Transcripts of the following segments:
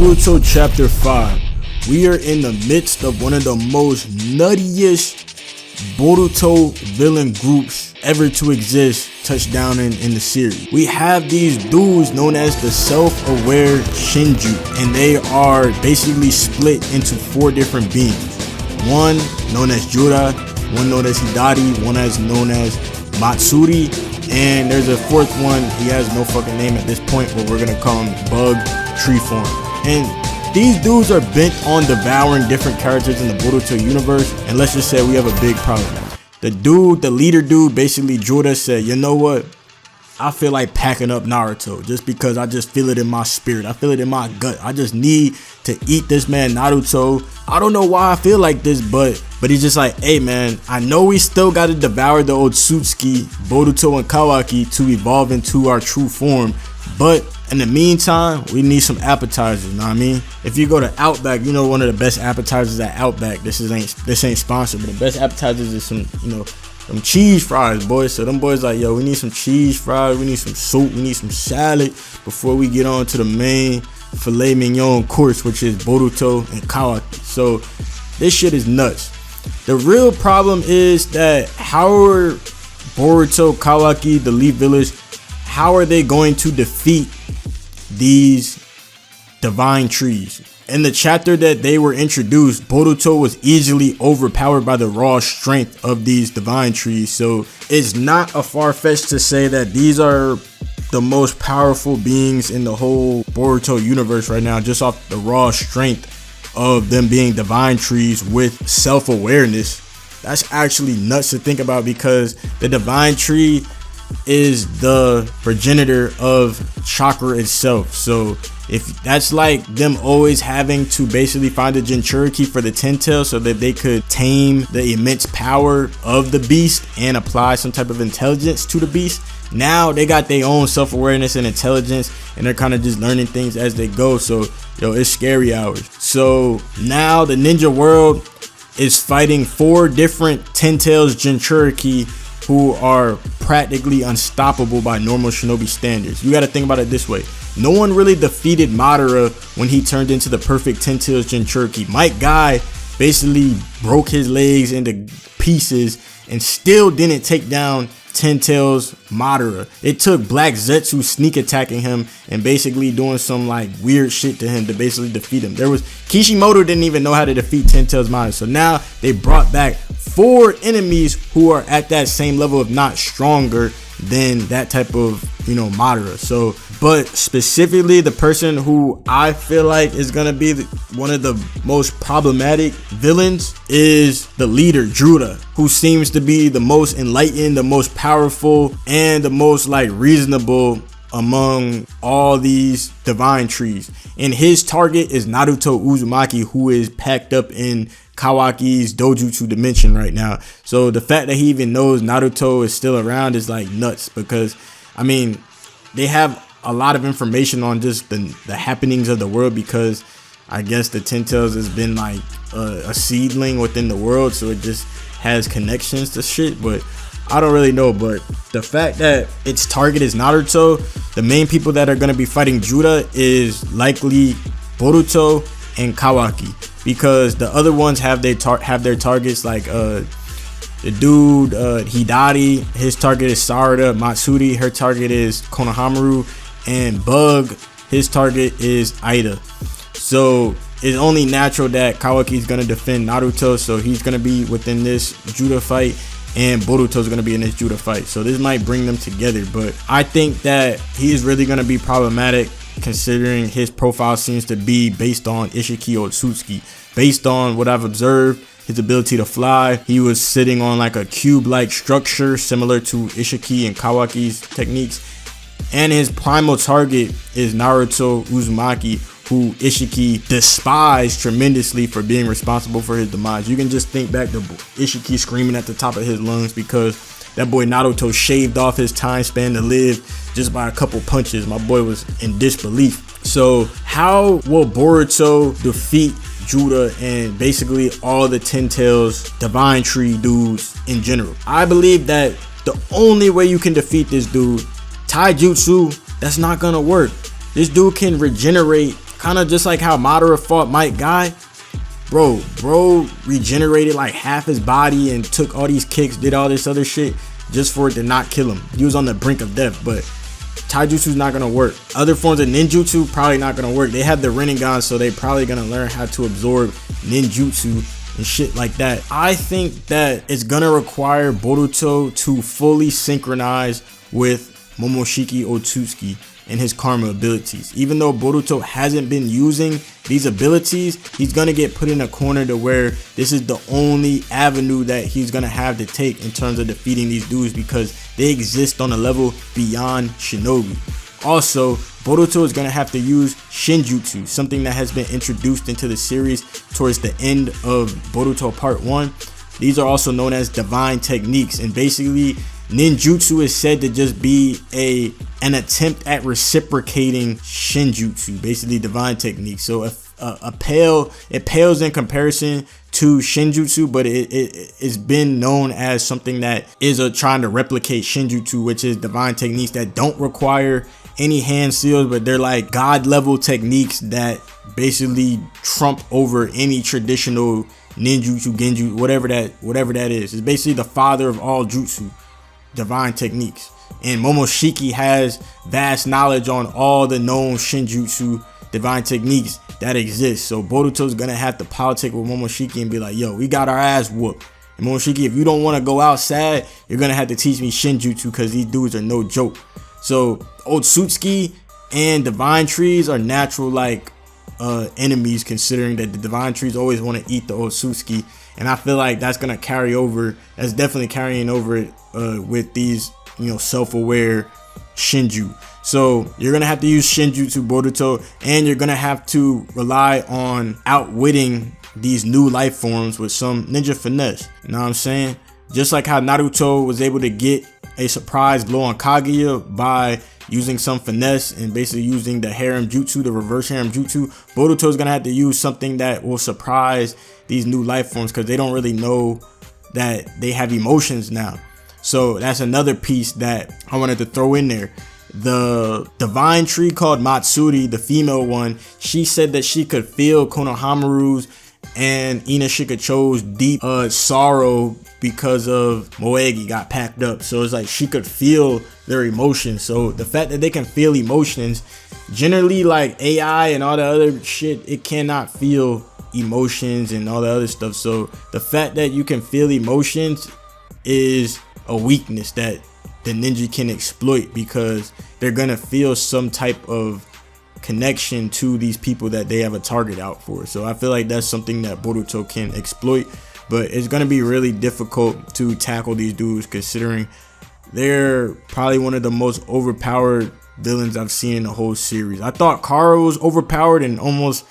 Boruto Chapter 5. We are in the midst of one of the most nuttiest Boruto villain groups ever to exist touchdown in the series. We have these dudes known as the self-aware Shinju, and they are basically split into 4 different beings. One known as Jura, one known as Hidari, one as known as Matsuri, and there's a 4th one. He has no fucking name at this point, but we're gonna call him Bug Tree Form. And these dudes are bent on devouring different characters in the Boruto universe, and let's just say we have a big problem. The leader dude, basically Jura, said, you know what? I feel like packing up Naruto just because I just feel it in my spirit. I feel it in my gut. I just need to eat this man Naruto. I don't know why I feel like this, but he's just like, hey man, I know we still got to devour the Otsutsuki, Boruto, and Kawaki to evolve into our true form, but in the meantime, we need some appetizers, you know what I mean? If you go to Outback, you know one of the best appetizers at Outback, this ain't sponsored, but the best appetizers is some, some cheese fries, boys. So them boys like, yo, we need some cheese fries, we need some soup, we need some salad before we get on to the main filet mignon course, which is Boruto and Kawaki. So this shit is nuts. The real problem is that how are Boruto, Kawaki, the lead village, how are they going to defeat these divine trees? In the chapter that they were introduced, Boruto was easily overpowered by the raw strength of these divine trees. So it's not a far-fetched to say that these are the most powerful beings in the whole Boruto universe right now, just off the raw strength of them being divine trees with self-awareness. That's actually nuts to think about, because the divine tree is the progenitor of chakra itself. So if that's like them always having to basically find a Jinchuriki for the 10 tails so that they could tame the immense power of the beast and apply some type of intelligence to the beast, now they got their own self-awareness and intelligence, and they're kind of just learning things as they go. So it's scary hours. So now the ninja world is fighting 4 different 10 tails Jinchuriki who are practically unstoppable by normal shinobi standards. You got to think about it this way. No one really defeated Madara when he turned into the perfect 10 tails Jinchuriki. Mike Guy basically broke his legs into pieces and still didn't take down 10 tails Madara. It took Black Zetsu sneak attacking him and basically doing some like weird shit to him to basically defeat him. Kishimoto didn't even know how to defeat 10 tails Madara. So now they brought back 4 enemies who are at that same level, if not stronger than that type of, Madara. So, but specifically the person who I feel like is gonna be one of the most problematic villains is the leader Jura, who seems to be the most enlightened, the most powerful, and the most like reasonable among all these divine trees. And his target is Naruto Uzumaki, who is packed up in Kawaki's dojutsu dimension right now. So the fact that he even knows Naruto is still around is like nuts, because I mean, they have a lot of information on just the happenings of the world, because I guess the 10 tails has been like a seedling within the world, so it just has connections to shit. But I don't really know. But the fact that its target is Naruto, the main people that are going to be fighting Jura is likely Boruto and Kawaki, because the other ones have their targets, like the dude Hidari, his target is Sarada. Matsuri, her target is Konohamaru, and Bug, his target is Eida. So it's only natural that Kawaki is going to defend Naruto, so he's going to be within this Jura fight, and Boruto is going to be in this Jura fight. So this might bring them together, but I think that he is really going to be problematic, considering his profile seems to be based on Ishiki Otsutsuki. Based on what I've observed, his ability to fly, he was sitting on like a cube-like structure similar to Ishiki and Kawaki's techniques. And his primal target is Naruto Uzumaki, who Ishiki despised tremendously for being responsible for his demise. You can just think back to Ishiki screaming at the top of his lungs because that boy Naruto shaved off his time span to live just by a couple punches. My boy was in disbelief. So how will Boruto defeat Jura and basically all the 10 tails divine tree dudes in general? I believe that the only way you can defeat this dude, taijutsu, that's not gonna work. This dude can regenerate kind of just like how Madara fought Might Guy. Bro regenerated like half his body and took all these kicks, did all this other shit just for it to not kill him. He was on the brink of death, but taijutsu's not gonna work. Other forms of ninjutsu probably not gonna work. They have the Rinnegan, so they probably gonna learn how to absorb ninjutsu and shit like that. I think that it's gonna require Boruto to fully synchronize with Momoshiki Otsutsuki and his karma abilities. Even though Boruto hasn't been using these abilities, he's gonna get put in a corner to where this is the only avenue that he's gonna have to take in terms of defeating these dudes, because they exist on a level beyond shinobi. Also, Boruto is gonna have to use Shinjutsu, something that has been introduced into the series towards the end of Boruto Part 1. These are also known as divine techniques, and basically ninjutsu is said to just be an attempt at reciprocating Shinjutsu, basically divine techniques. So it pales in comparison to Shinjutsu, but it's been known as something that is trying to replicate Shinjutsu, which is divine techniques that don't require any hand seals, but they're like god level techniques that basically trump over any traditional ninjutsu, genjutsu, whatever that is. It's basically the father of all jutsu, divine techniques. And Momoshiki has vast knowledge on all the known Shinjutsu divine techniques that exist. So Boruto's gonna have to politic with Momoshiki and be like, yo, we got our ass whooped. And Momoshiki, if you don't want to go outside, you're gonna have to teach me Shinjutsu, because these dudes are no joke. So Otsutsuki and divine trees are natural like enemies, considering that the divine trees always want to eat the Otsutsuki. And I feel like that's gonna carry over. That's definitely carrying over with these, self-aware Shinju. So you're gonna have to use Shinjutsu, Boruto, and you're gonna have to rely on outwitting these new life forms with some ninja finesse. You know what I'm saying? Just like how Naruto was able to get a surprise blow on Kaguya by using some finesse and basically using the harem jutsu, the reverse harem jutsu, Boruto's gonna have to use something that will surprise these new life forms, because they don't really know that they have emotions now. So that's another piece that I wanted to throw in there. The divine tree called Matsuri, the female one, she said that she could feel Konohamaru's and Ina Shikacho's deep sorrow because of Moegi got packed up. So it's like she could feel their emotions. So the fact that they can feel emotions, generally like AI and all the other shit, it cannot feel emotions and all the other stuff. So the fact that you can feel emotions is a weakness that the ninja can exploit, because they're gonna feel some type of connection to these people that they have a target out for. So I feel like that's something that Boruto can exploit, but it's gonna be really difficult to tackle these dudes, considering they're probably one of the most overpowered villains I've seen in the whole series. I thought Karo was overpowered and almost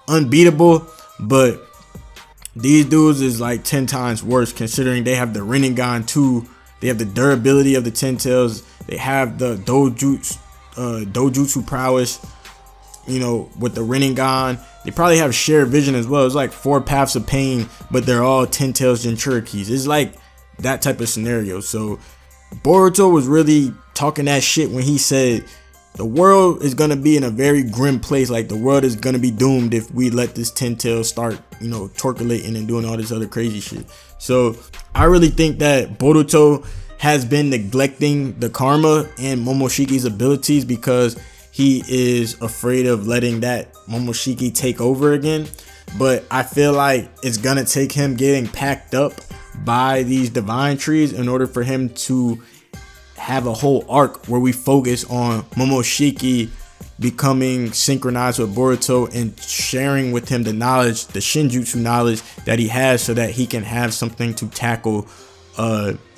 unbeatable, but these dudes is like 10 times worse, considering they have the Rinnegan too. They have the durability of the Ten Tails. They have the dojutsu prowess, with the Rinnegan. They probably have shared vision as well. It's like 4 paths of pain, but they're all Ten Tails Jinchurikis. It's like that type of scenario. So Boruto was really talking that shit when he said the world is gonna be in a very grim place. Like, the world is gonna be doomed if we let this Ten Tails start, torculating and doing all this other crazy shit. So I really think that Boruto has been neglecting the karma and Momoshiki's abilities, because he is afraid of letting that Momoshiki take over again. But I feel like it's gonna take him getting packed up by these divine trees in order for him to have a whole arc where we focus on Momoshiki becoming synchronized with Boruto and sharing with him the knowledge, the Shinjutsu knowledge that he has, so that he can have something to tackle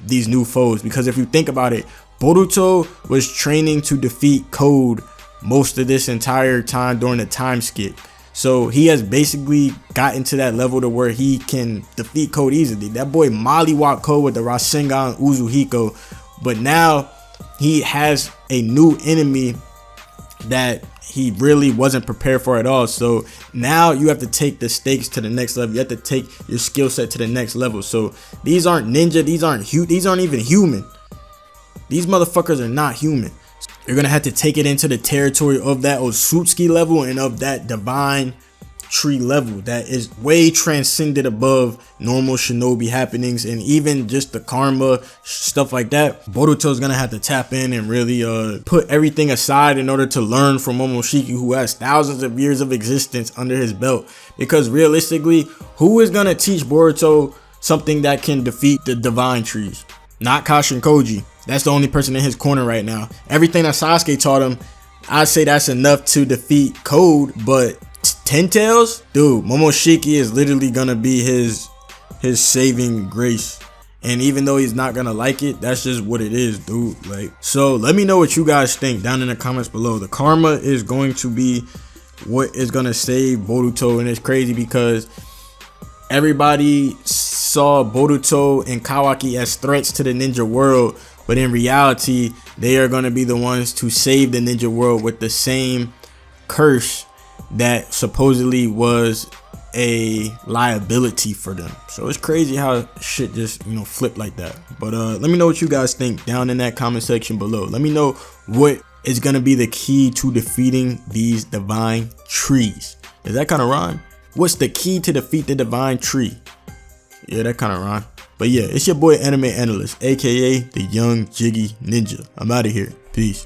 these new foes. Because if you think about it, Boruto was training to defeat Code most of this entire time during the time skip. So he has basically gotten to that level to where he can defeat Code easily. That boy mollywop Code with the Rasengan Uzuhiko. But now he has a new enemy that he really wasn't prepared for at all. So now you have to take the stakes to the next level. You have to take your skill set to the next level. So these aren't ninja. These aren't even human. These motherfuckers are not human. You're gonna have to take it into the territory of that Otsutsuki level and of that divine tree level that is way transcended above normal shinobi happenings and even just the karma stuff like that. Boruto's gonna have to tap in and really put everything aside in order to learn from Momoshiki, who has thousands of years of existence under his belt. Because realistically, who is gonna teach Boruto something that can defeat the divine trees? Not Kashin Koji. That's the only person in his corner right now. Everything that Sasuke taught him, I'd say that's enough to defeat Code, but Ten Tails, dude, Momoshiki is literally gonna be his saving grace. And even though he's not gonna like it, that's just what it is, dude. Like, so let me know what you guys think down in the comments below. The karma is going to be what is gonna save Boruto, and it's crazy because everybody saw Boruto and Kawaki as threats to the ninja world, but in reality, they are gonna be the ones to save the ninja world with the same curse that supposedly was a liability for them. So it's crazy how shit just, you know, flipped like that. But let me know what you guys think down in that comment section below. Let me know what is gonna be the key to defeating these divine trees. Does that kind of rhyme? What's the key to defeat the divine tree? Yeah, that kind of rhyme. But yeah, it's your boy Anime Analyst, aka the Young Jiggy Ninja. I'm out of here. Peace.